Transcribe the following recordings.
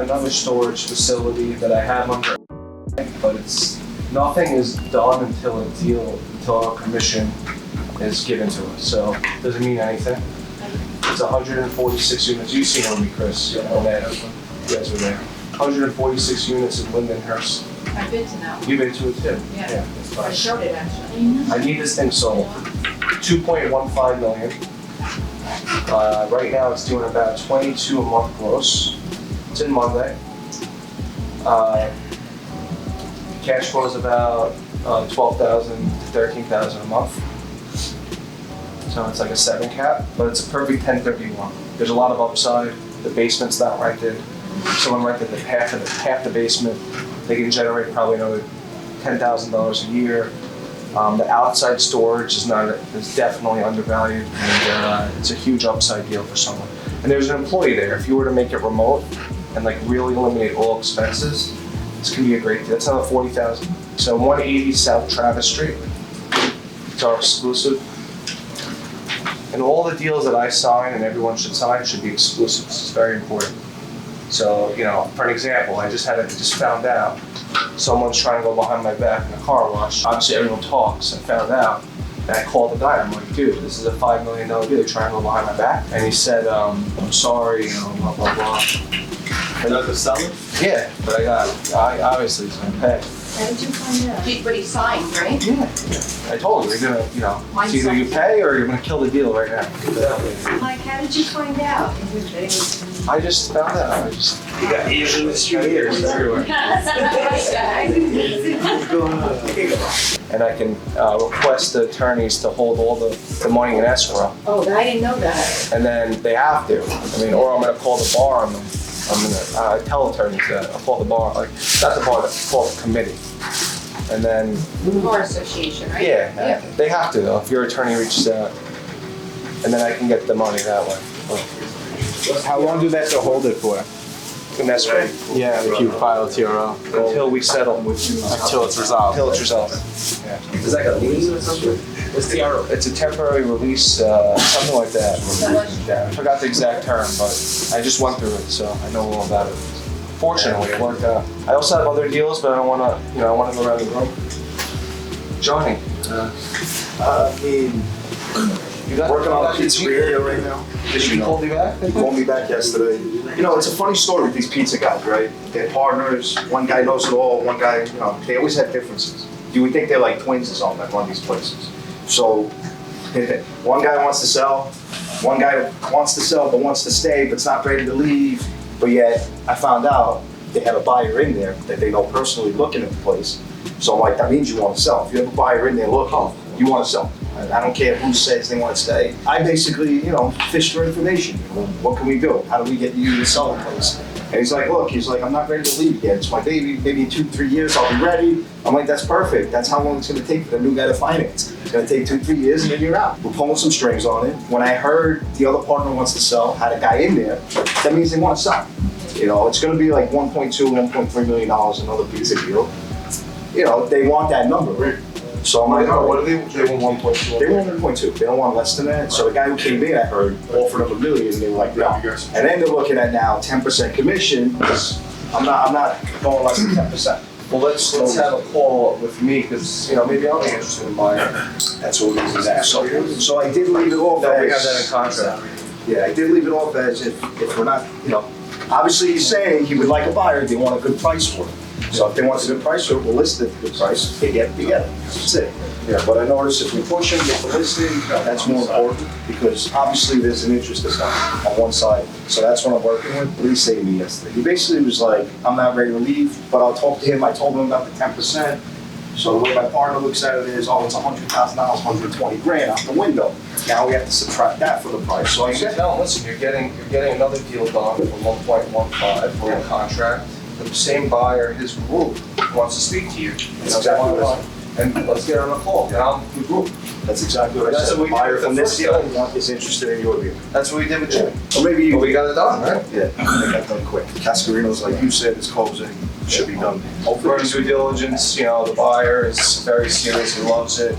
another storage facility that I have under, but nothing is done until a permission is given to us. So it doesn't mean anything. It's 146 units. You've seen it with me, Chris. On that. You guys were there. 146 units in Lindenhurst. I've been to that one. You've been to it too? Yeah. I showed it actually. I need this thing sold. 2.15 million. Right now it's doing about 22 a month gross. It's in Monday. Cash flow is about 12,000 to 13,000 a month. So it's like a 7 cap, but it's a perfect 1031. There's a lot of upside. The basement's not rented. If someone rented half the basement, they can generate probably another $10,000 a year. The outside storage is definitely undervalued, and it's a huge upside deal for someone. And there's an employee there. If you were to make it remote and like really eliminate all expenses, this can be a great deal. That's another 40,000. So 180 South Travis Street. It's our exclusive. And all the deals that I sign and everyone should sign should be exclusives. It's very important. So, for an example, I just found out someone's trying to go behind my back in a car wash. Obviously, everyone talks. I found out, and I called the guy. I'm like, dude, this is a $5 million deal. You're trying to go behind my back? And he said, I'm sorry, blah, blah, blah. And that's the seller? Yeah, but I obviously he's gonna pay. How did you find out? But he signed, right? Yeah. I told him, you're gonna, it's either you pay or you're gonna kill the deal right now. Mike, how did you find out? I just found out. You got Asian years everywhere. And I can request the attorneys to hold all the money in escrow. Oh, I didn't know that. And then they have to. Or I'm gonna call the bar on them. I'm gonna tell attorneys that. I'll call the bar, not the bar, call the committee. And then. Bar association, right? Yeah, they have to though, if your attorney reaches out. And then I can get the money that way. How long do they have to hold it for? In escrow? Yeah, if you file a TRO. Until we settle with you. Until it's resolved. Until it's resolved. Yeah. Is that like a lien or something? What's TRO? It's a temporary release, something like that. I forgot the exact term, but I just went through it, so I know all about it. Fortunately, it worked out. I also have other deals, but I don't want to, I want to go around the room. Johnny. You got working on a pizzeria right now. Did he call you back? He called me back yesterday. It's a funny story with these pizza guys, right? They're partners. One guy knows it all. One guy, they always have differences. You would think they're like twins or something that run these places. So one guy wants to sell. One guy wants to sell but wants to stay but's not ready to leave. But yet I found out they have a buyer in there that they know personally looking at the place. So I'm like, that means you want to sell. If you have a buyer in there looking, you want to sell. I don't care who says they want to stay. I basically, fish for information. What can we do? How do we get you to sell the place? And he's like, I'm not ready to leave yet. It's my baby. Maybe in 2-3 years I'll be ready. I'm like, that's perfect. That's how long it's going to take for the new guy to finance. It's going to take 2-3 years and then you're out. We're pulling some strings on it. When I heard the other partner wants to sell, had a guy in there, that means they want to sell. It's going to be like $1.2, $1.3 million another pizza deal. They want that number, right? So I'm like, what do they want 1.2? They want 1.2. They don't want less than that. So the guy who came in, I heard, offered up $1 million, and they were like, no. And then they're looking at now 10% commission. I'm not going less than 10%. Well, let's have a call with me because maybe I'll be interested in buying. That's what it is. So I did leave it off. No, we have that in contract. Yeah, I did leave it off as if we're not, obviously he's saying he would like a buyer. They want a good price for it. So if they want a good price, we'll list it at a good price. They get it. That's it. Yeah. But I noticed if we push them, get the listing, that's more important because obviously there's an interest that's on one side. So that's what I'm working with. What did he say to me yesterday? He basically was like, I'm not ready to leave, but I'll talk to him. I told him about the 10%. So the way my partner looks at it is, it's $100,000, $120,000 out the window. Now we have to subtract that for the price. So I said, no, listen, you're getting another deal done for 1.15 for a contract. The same buyer, his group, wants to speak to you. That's exactly what and let's get on a call. Get on the group. That's exactly what I said. The buyer from this deal is interested in your deal. That's what we did with Jimmy. Or maybe we got it done, right? Yeah, I got done quick. Cascarino's, like you said, is closing. Should be done. Hopefully, due diligence. The buyer is very serious. He loves it.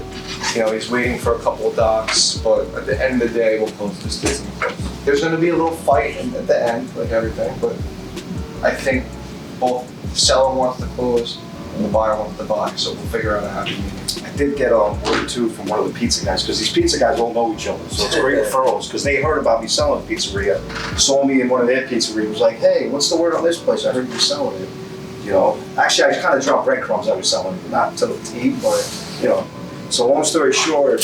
He's waiting for a couple of docs, but at the end of the day, we'll close this business. There's going to be a little fight at the end, like everything, but I think both the seller wants to close and the buyer wants to buy, so we'll figure out a happy medium. I did get word too from one of the pizza guys, because these pizza guys all know each other, so it's great referrals, because they heard about me selling a pizzeria, saw me in one of their pizzerias, was like, hey, what's the word on this place? I heard you selling it. You know, actually, I kind of dropped breadcrumbs I was selling it, not to the T, but, you know. So long story short,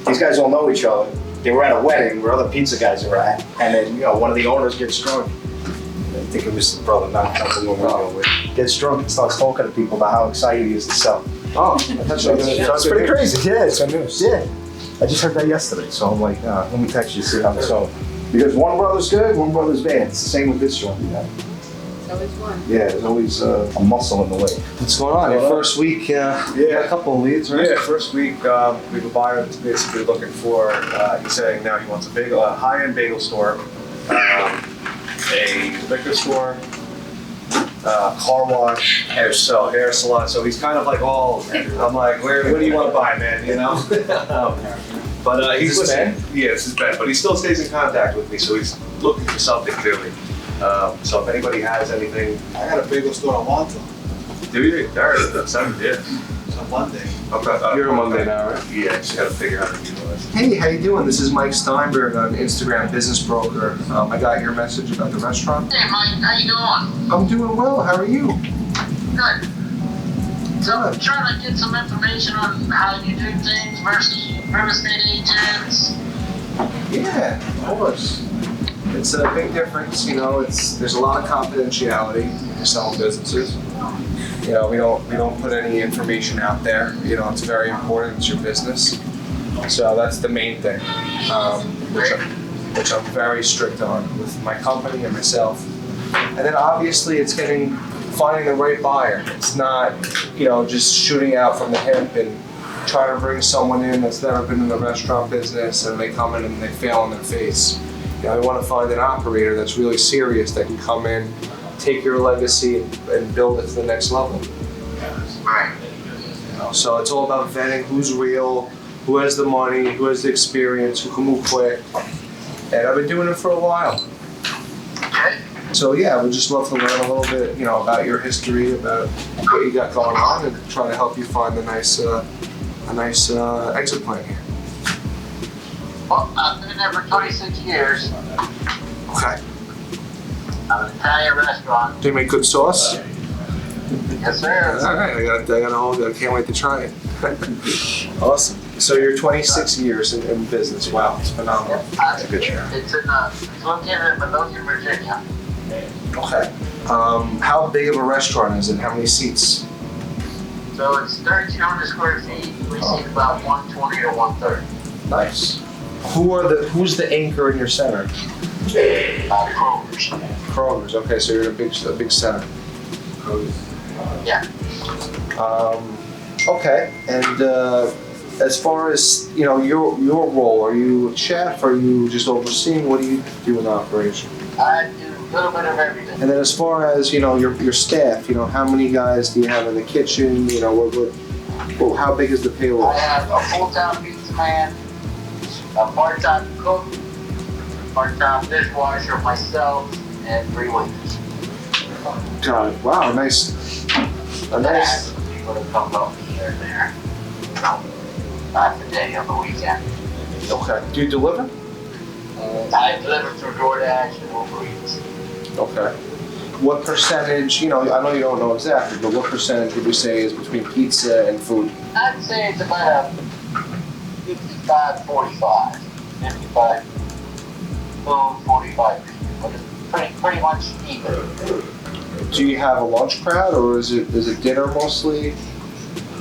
these guys all know each other. They were at a wedding where other pizza guys were at, and then, you know, one of the owners gets drunk. I think it was the brother, not the one we're going with. Gets drunk and starts talking to people about how excited he is to sell. Oh, that's So it's pretty crazy. Yeah, it's good news. Yeah. I just heard that yesterday, so I'm like, let me text you, see how it's going. Because one brother's good, one brother's bad. It's the same with this joint, you know? There's always one. Yeah, there's always a muscle in the way. What's going on? Your first week, you got a couple of leads, right? Yeah, first week, we have a buyer that's basically looking for, he's saying now he wants a bagel, a high-end bagel store, a liquor store, car wash, hair salon. So he's kind of like all, I'm like, what do you want to buy, man, you know? But he's Is this listening. Yeah, this is Ben, but he still stays in contact with me, so he's looking for something clearly. So if anybody has anything, I got a bagel store on Montauk. do you? All right, that's something, yeah. It's on Monday. Okay. You're a Monday now, right? Yeah, just gotta figure out how to utilize it. Hey, how you doing? This is Mike Steinberg, an Instagram business broker. I got your message about the restaurant. Hey Mike, how you doing? I'm doing well. How are you? Good. So I'm trying to get some information on how you do things versus real estate agents. Yeah, of course. It's a big difference. You know, there's a lot of confidentiality in selling businesses. You know, we don't put any information out there. You know, it's very important. It's your business. So that's the main thing, which I'm very strict on with my company and myself. And then obviously it's finding the right buyer. It's not, you know, just shooting out from the hip and trying to bring someone in that's never been in the restaurant business and they come in and they fail on their face. You know, we want to find an operator that's really serious that can come in, take your legacy and build it to the next level. Right. You know, so it's all about vetting who's real, who has the money, who has the experience, who can move quick. And I've been doing it for a while. Okay. So yeah, I would just love to learn a little bit, you know, about your history, about what you got going on, and try to help you find a nice exit plan here. Well, I've been there for 26 years. Okay. I'm an Italian restaurant. Do you make good sauce? Yes, sir. All right, I can't wait to try it. Awesome. So you're 26 years in business. Wow, it's phenomenal. That's a good share. It's located in Midlothian, Virginia. Okay. How big of a restaurant is it? How many seats? So it's 1,300 square feet. We seat about 120 to 130. Nice. Who's the anchor in your center? Kroger's. Kroger's. Okay, so you're in a big center. Yeah. Okay, and as far as, you know, your role, are you a chef? Are you just overseeing? What do you do in the operation? I do a little bit of everything. And then as far as, you know, your staff, you know, how many guys do you have in the kitchen? You know, how big is the payroll? I have a full-time pizza man, a part-time cook, part-time dishwasher, myself, and 3 waiters. Got it. Wow, nice. A nice. People that come up here and there. Not today, on the weekend. Okay. Do you deliver? I deliver through DoorDash and Uber Eats. Okay. What percentage, you know, I know you don't know exactly, but what percentage would you say is between pizza and food? I'd say it's about 55-45. 55 food, 45 pizza. But it's pretty much even. Do you have a lunch crowd, or is it dinner mostly?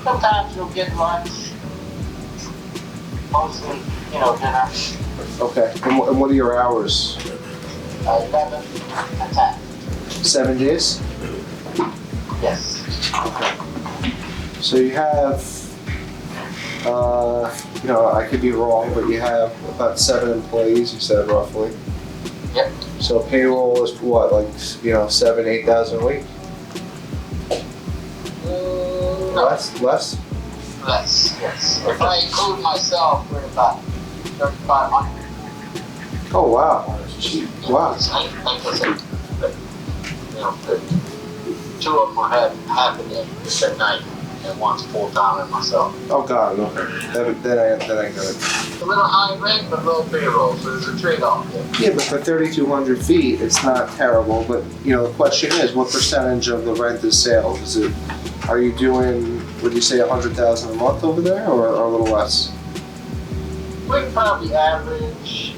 Sometimes you'll get lunch. Mostly, dinner. Okay. And what are your hours? 11 and 10. 7 days? Yes. Okay. So you have, I could be wrong, but you have about 7 employees, you said roughly. Yep. So payroll is what, like, 7,000-8,000 a week? No. Less? Less, yes. If I include myself, we're about 3,500. Oh, wow. Wow. Like I said, two of them are half a day, just at night, and one's full time and myself. Oh, God, okay. Then I got it. A little high rent, but low payroll, so there's a trade-off there. Yeah, but for 3,200 feet, it's not terrible. But the question is, what percentage of the rent is sales? Are you doing? Would you say 100,000 a month over there, or a little less? We probably average,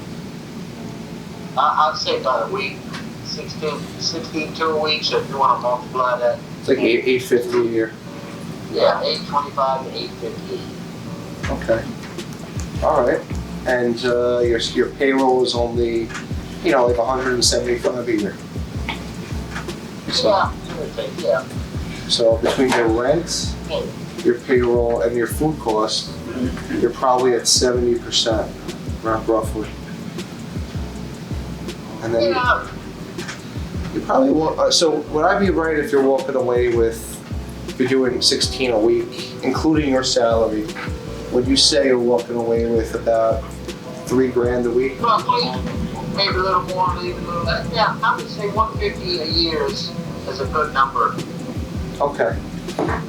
I'd say about a week, 16 to a week, so if you want to multiply that. It's like 850 a year. Yeah, 825 to 850. Okay. All right. And your payroll is only, like 175 a year. So, Yeah, give or take, yeah. So between your rent, your payroll, and your food cost, you're probably at 70%, roughly. And then Yeah, you probably won't. So would I be right if you're walking away with, if you're doing 16 a week, including your salary? Would you say you're walking away with about $3,000 a week? roughly, maybe a little more, maybe a little less. Yeah, I would say 150 a year is a good number. Okay.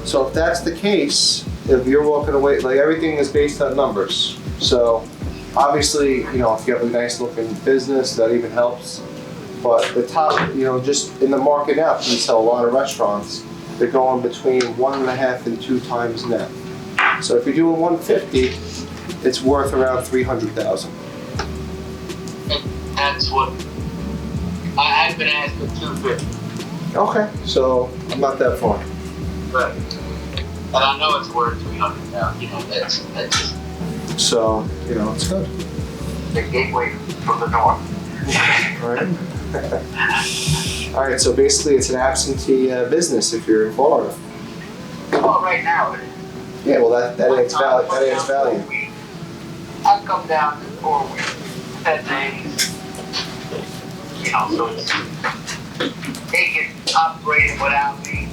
So if that's the case, if you're walking away, like everything is based on numbers. So obviously, if you have a nice looking business, that even helps. But the top, just in the market now, you sell a lot of restaurants, they're going between 1.5 and 2 times net. So if you're doing 150, it's worth around 300,000. And that's what, I've been asked for 250. Okay, so I'm not that far. Right. And I know it's worth 300 now, that's just So, it's good. the gateway from the north. Right. All right, so basically it's an absentee business if you're in Florida. Well, right now it is. Yeah, well that adds value. That adds value. I come down to 4 weeks, 10 days. So they get operating without me.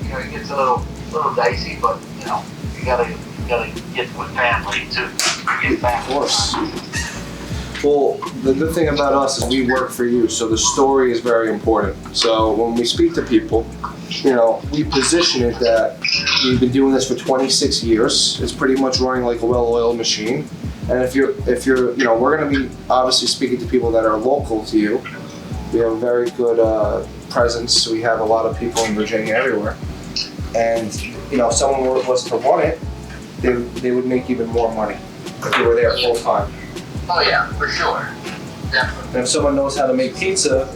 It gets a little dicey, but you gotta get with family to get back. Of course. Well, the good thing about us is we work for you, so the story is very important. So when we speak to people, we position it that you've been doing this for 26 years. It's pretty much running like a well-oiled machine. And if you're, we're going to be obviously speaking to people that are local to you. We have a very good presence. We have a lot of people in Virginia everywhere. And, if someone was to run it, they would make even more money if they were there full time. Oh yeah, for sure. Definitely. And if someone knows how to make pizza,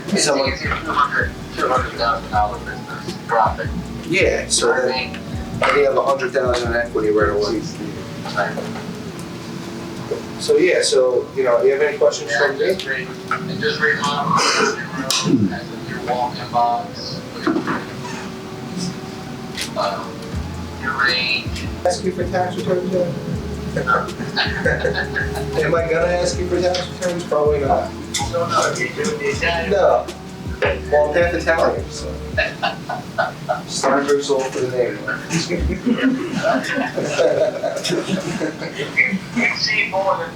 It's someone, easy, $200,000 business profit. yeah, so then they have 100,000 in equity right away. So yeah, you have any questions Yeah, from me? and just remodel the living room as a new walk-in box. Your range. Ask you for tax returns yet? Am I gonna ask you for tax returns? Probably not. So no, if you do the Italian. No. Well, I'm half Italian, so. Steinberg's all for the name. You see more than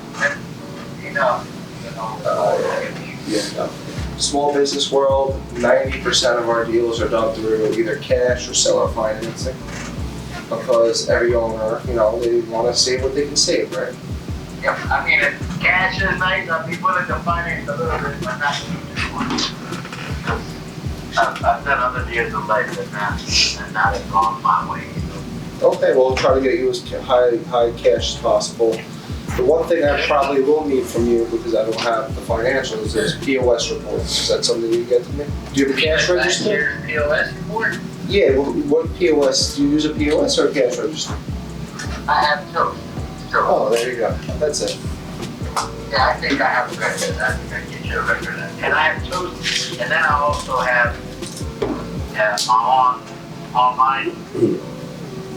Yeah, no. Small business world, 90% of our deals are done through either cash or seller financing. Because every owner, they want to save what they can save, right? Yeah, I mean, if cash is nice, I'd be willing to finance a little bit, but not too much. I've done other deals of life and not have gone my way. Okay, well, we'll try to get you as high cash as possible. The one thing I probably will need from you, because I don't have the financials, is POS reports. Is that something you get to me? Do you have a cash register? Last year's POS report? Yeah, what POS? Do you use a POS or a cash register? I have two. Oh, there you go. That's it. Yeah, I think I have a record. I think I can get you a record. And I have two. And then I also have my online.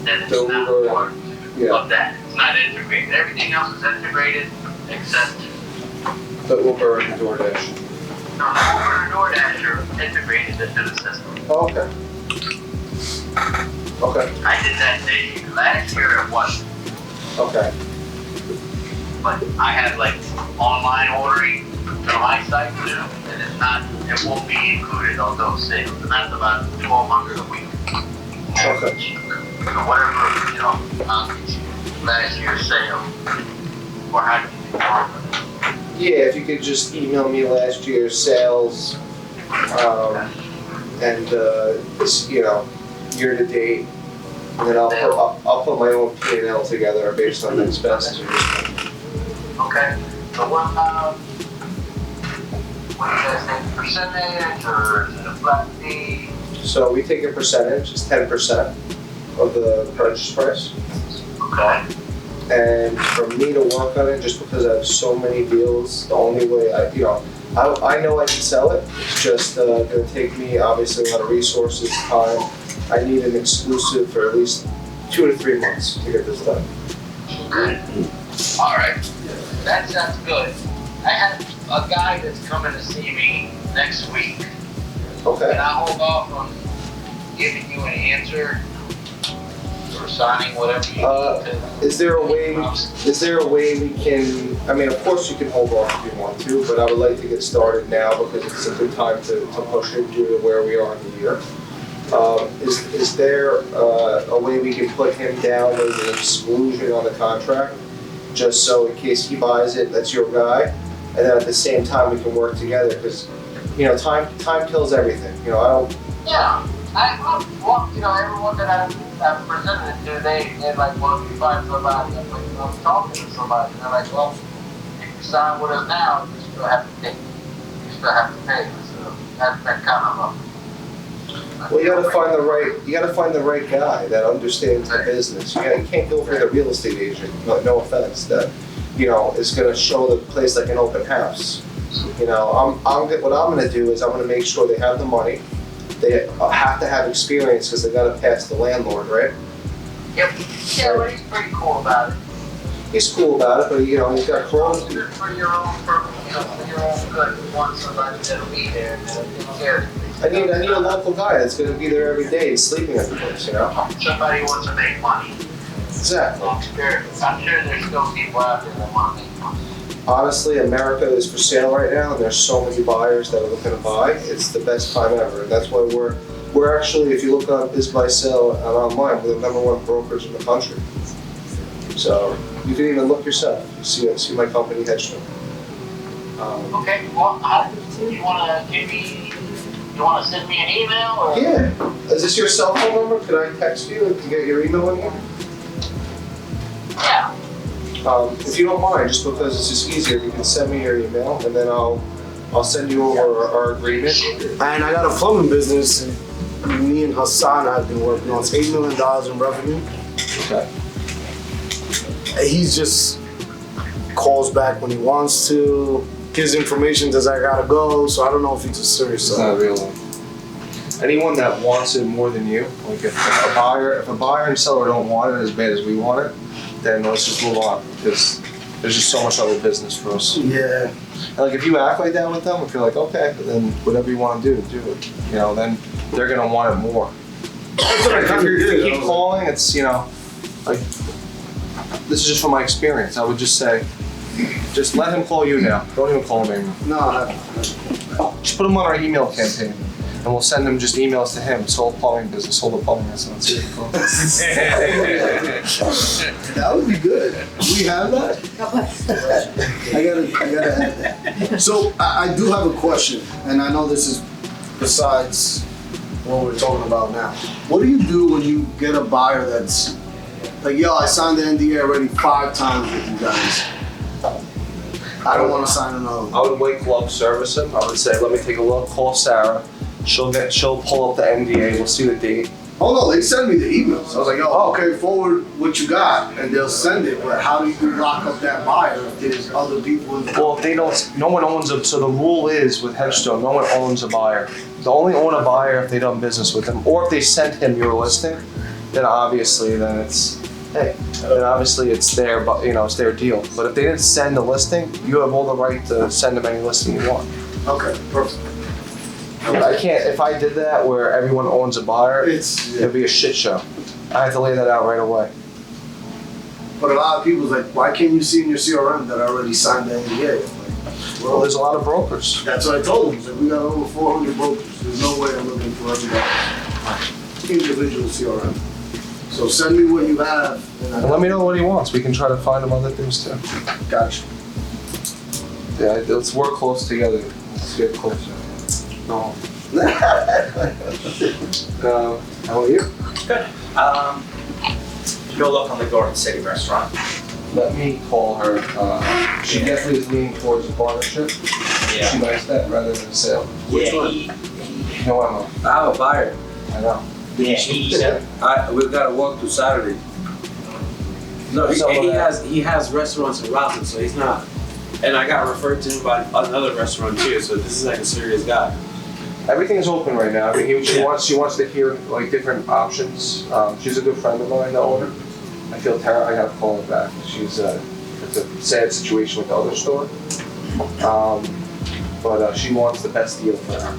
That is So not we're- part Yeah, of that. It's not integrated. Everything else is integrated except the Uber and DoorDash. no, the Uber and DoorDash are integrated into the system. Oh, okay. Okay. I did that this year. Last year it wasn't. Okay. But I had like online ordering to my site too, and it's not, it won't be included on those sales, and that's about 1,200 a week. Okay. So whatever, you know, last year's sale, or how do you work with it? Yeah, if you could just email me last year's sales, and, you know, year to date. And then I'll put my own P&L together based on the expenses. Okay, so what about, what do you guys think, percentage, or is it a flat fee? So we take a percentage, it's 10% of the purchase price. Okay, And for me to work on it, just because I have so many deals, the only way I know I can sell it. It's just gonna take me obviously a lot of resources, time. I need an exclusive for at least 2 to 3 months to get this done. okay, all right, that sounds good. I have a guy that's coming to see me next week. Can Okay. I hold off on giving you an answer or signing whatever you need to? Is there a way we can, I mean, of course you can hold off if you want to, but I would like to get started now because it's a good time to push it due to where we are in the year. Is there a way we can put him down as an exclusion on the contract? Just so in case he buys it, that's your guy, and then at the same time we can work together, because, you know, time kills everything, you know, I don't, Yeah, well, you know, everyone that I've presented it to, they're like, well, if you find somebody, I'm talking to somebody, and they're like, well, if you sign with us now, you still have to pay. You still have to pay. So that kind of well, you gotta find the right guy that understands the business. You can't go for the real estate agent, no offense, that, you know, is gonna show the place like an open house. You know, what I'm gonna do is I'm gonna make sure they have the money. They have to have experience because they gotta pass the landlord, right? Yep. Yeah, but he's pretty cool about it. He's cool about it, but you know, he's got clothes. For your own purpose, you know, for your own good. You want somebody that'll be there and that'll take care of you. I need a local guy that's gonna be there every day and sleeping at the place, you know? Somebody who wants to make money. Exactly. I'm sure there's still people out there that want to make money. Honestly, America is for sale right now, and there's so many buyers that are looking to buy. It's the best time ever, and that's why we're actually, if you look on Biz Buy Sell and online, we're the #1 brokerage in the country. So you can even look yourself. You see my company, Hedgestone. Okay, well, you want to send me an email or? Yeah. Is this your cell phone number? Can I text you to get your email in here? Yeah. If you don't mind, just because it's just easier, you can send me your email, and then I'll send you over our agreement. And I got a plumbing business, and me and Hassan have been working on. It's $8 million in revenue. Okay. And he's just calls back when he wants to, gives information as I gotta go, so I don't know if he's a serious It's not a real one. Anyone that wants it more than you, like if a buyer and seller don't want it as bad as we want it, then let's just move on, because there's just so much other business for us. Yeah. And like if you act like that with them, if you're like, okay, but then whatever you want to do it. You know, then they're gonna want it more. That's what I If you keep calling, it's, you know, like, this is just from my experience. I would just say, just let him call you now. Don't even call him anymore. No, Just put him on our email campaign, and we'll send him just emails to him. Sold plumbing business, sold the plumbing. That's not it. that would be good. Do we have that? I gotta add that. So I do have a question, and I know this is besides what we're talking about now. What do you do when you get a buyer that's like, yo, I signed the NDA already 5 times with you guys. I don't want to sign another one. I would white glove service him. I would say, let me take a look. Call Sarah. She'll pull up the NDA. We'll see the date. Oh no, they send me the emails. I was like, yo, okay, forward what you got, and they'll send it. But how do you lock up that buyer if there's other people involved? Well, if they don't, no one owns a. So the rule is with Hedgestone, no one owns a buyer. They only own a buyer if they done business with them, or if they sent him your listing. Then obviously, then it's their, you know, it's their deal. But if they didn't send the listing, you have all the right to send them any listing you want. Okay, perfect. I can't. If I did that where everyone owns a buyer, it'd be a shit show. I have to lay that out right away. But a lot of people's like, why can't you see in your CRM that I already signed the NDA? Well, there's a lot of brokers. That's what I told him. So we got over 400 brokers. There's no way I'm looking for everybody. Individual CRM. So send me what you have. And let me know what he wants. We can try to find him other things too. Gotcha. Yeah, let's work close together. Let's get closer. No. How are you? Good. Go look on the Garden City restaurant. Let me call her. She definitely is leaning towards a partnership. Yeah. She likes that rather than a sale. Which Yeah, one? No, I'm I have a buyer. I know. Yeah, we've got to walk to Saturday. No, he has restaurants in Rockland, so he's not. And I got referred to him by another restaurant too, so this is like a serious guy. Everything's open right now. I mean, she wants to hear like different options. She's a good friend of mine, the owner. I feel terrible. I gotta call her back. She's it's a sad situation with the other store. But she wants the best deal for her.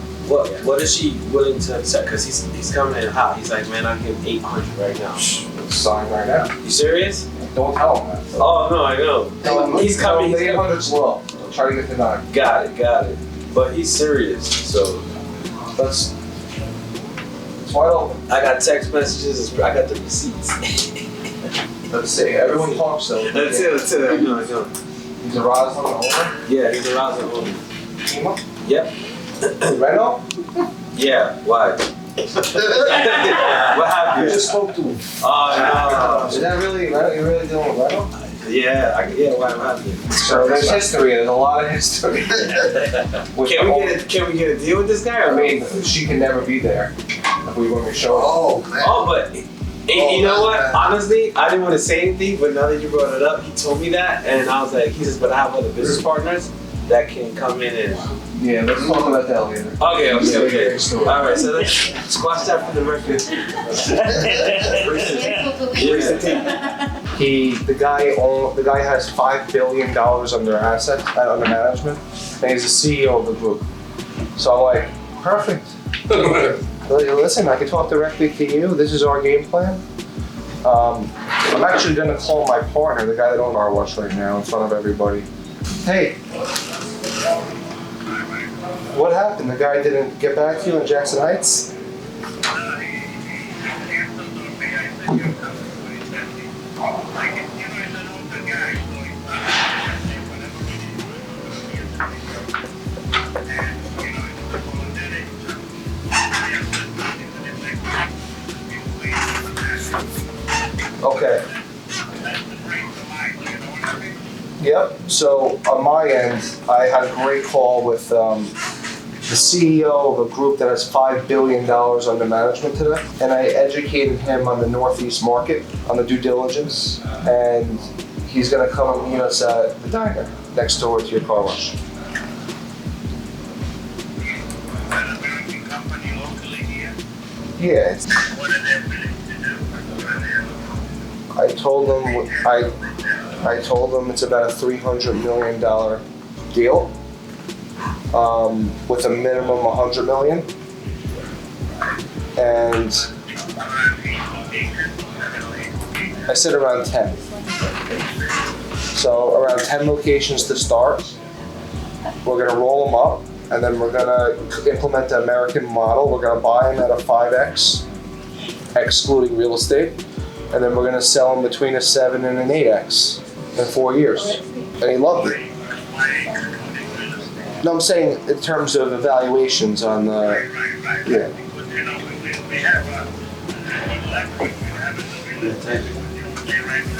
What is she willing to accept? Because he's coming in hot. He's like, man, I'll give him 800 right now. It's signed right now. You serious? Don't tell him that. Oh no, I know. He's coming. The 800's low. I'll try to get to 9. Got it. But he's serious, so It's wide open. I got text messages. I got the receipts. Let's see. Everyone talks though. That's it. I know. He's a Roslyn owner. Yeah, he's a Roslyn owner. Kima? Yep. Reno? Yeah. Why? What happened? You just spoke to him. Oh Is that really Reno? You really dealing with Reno? no. Yeah. What happened? So there's history. There's a lot of history. Can we get a deal with this guy? I mean, she can never be there if we wouldn't show up. Oh, man. Oh, but you know what? Honestly, I didn't want to say anything, but now that you brought it up, he told me that, and I was like, he says, but I have other business partners that can come in and. Yeah, let's talk about that later. Okay. Story. All right, so let's squash that for the record. The guy has $5 billion under management, and he's the CEO of the group. So I'm like, perfect. Listen, I can talk directly to you. This is our game plan. I'm actually gonna call my partner, the guy that owns our wash right now, in front of everybody. Hey, what happened? The guy didn't get back to you in Jackson Heights? Okay. Yep, so on my end, I had a great call with the CEO of a group that has $5 billion under management today. And I educated him on the Northeast market, on the due diligence. And he's gonna come and meet us at the diner next door to your car wash. Yeah, I told him it's about a $300 million deal, with a minimum $100 million, and I said around 10. So around 10 locations to start. We're gonna roll them up, and then we're gonna implement the American model. We're gonna buy them at a 5x, excluding real estate. And then we're gonna sell them between a 7 and an 8x in 4 years. And he loved it. No, I'm saying in terms of evaluations on the, yeah.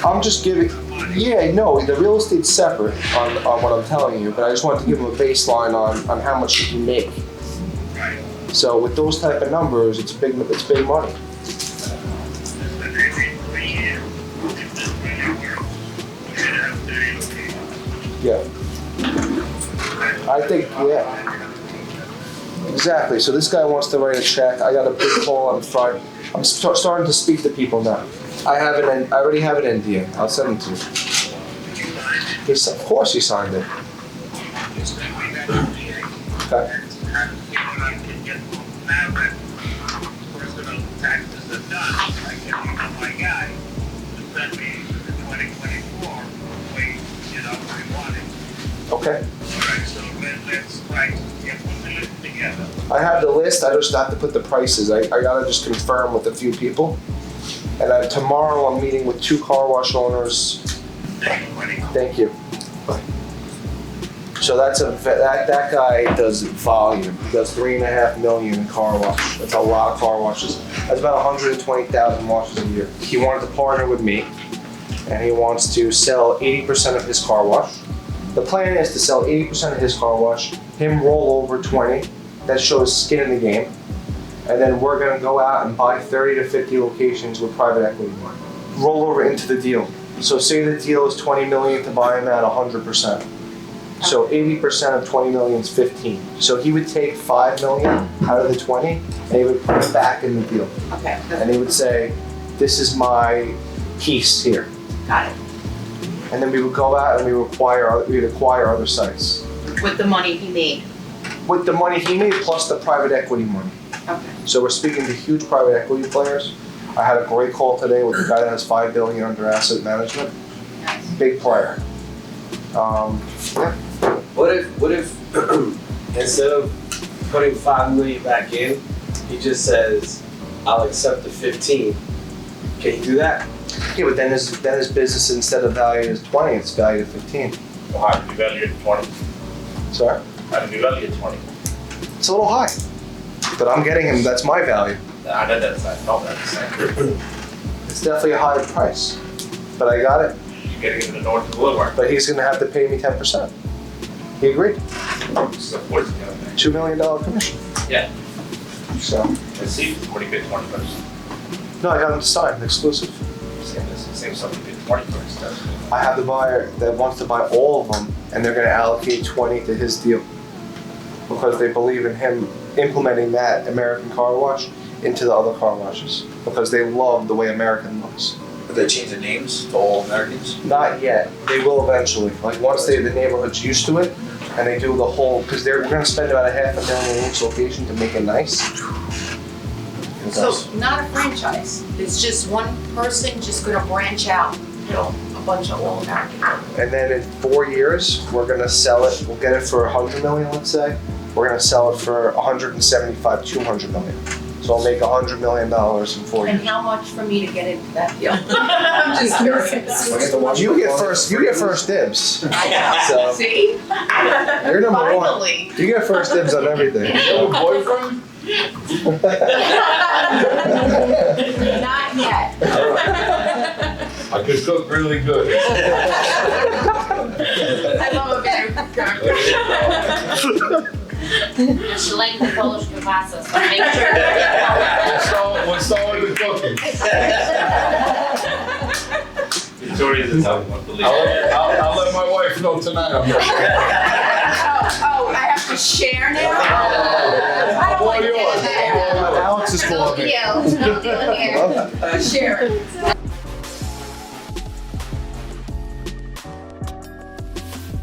I'm just giving, yeah, no, the real estate's separate on what I'm telling you, but I just wanted to give him a baseline on how much he can make. So with those type of numbers, it's big money. Yeah. I think, yeah. Exactly. So this guy wants to write a check. I got a big call on Friday. I'm starting to speak to people now. I already have an NDA. I'll send it to you. Of course he signed it. Okay. Okay. I have the list, I just have to put the prices. I gotta just confirm with a few people. And then tomorrow I'm meeting with 2 car wash owners. Thank you. So that's that guy does volume. He does 3.5 million in car wash. That's a lot of car washes. That's about 120,000 washes a year. He wanted to partner with me, and he wants to sell 80% of his car wash. The plan is to sell 80% of his car wash, him roll over 20. That shows skin in the game. And then we're gonna go out and buy 30 to 50 locations with private equity. Roll over into the deal. So say the deal is 20 million to buy him at 100%. So 80% of 20 million is 15. So he would take 5 million out of the 20 and he would put it back in the deal. Okay, And he would say, this is my piece here. got it. And then we would go out and we'd acquire other sites. With the money he made. With the money he made plus the private equity money. Okay. So we're speaking to huge private equity players. I had a great call today with the guy that has 5 billion under asset management. Nice. Big player. What if instead of putting 5 million back in, he just says, I'll accept the 15. Can he do that? Yeah, but then his business instead of valued as 20, it's valued at 15. Well, how did you value it at 20? Sorry? How did you value it at 20? It's a little high. But I'm getting him, that's my value. I know that's not the same. It's definitely a higher price. But I got it. You're getting it in the north of the woodwork. But he's gonna have to pay me 10%. He agreed. So what's the other thing? $2 million commission. Yeah. So, Let's see, what do you bid 20 first? no, I got him to sign, exclusive. Same something bid 20 first. I have the buyer that wants to buy all of them, and they're gonna allocate 20 to his deal. Because they believe in him implementing that American car wash into the other car washes. Because they love the way American looks. Did they change the names to all Americans? Not yet, they will eventually. Like once the neighborhood's used to it, and they do the whole, because we're gonna spend about $500,000 in each location to make it nice. So not a franchise. It's just one person just gonna branch out, a bunch of all American. And then in 4 years, we're gonna sell it, we'll get it for 100 million, let's say. We're gonna sell it for 175, 200 million. So I'll make $100 million in 4 And years. how much for me to get into that deal? I'm just curious. You get first dibs. I know. So- See? You're number one. Finally. You get first dibs on everything. So. Boyfriend? Not yet. I could cook really good. I love a better cooker. She liked the Polish kielbasa, so make sure. We'll start with the cooking. Victoria's a tough one, believe me. I'll let my wife know tonight I'm not. Oh, I have to share now? I don't like getting that. Alex is cool. No deal, no deal here. Share it.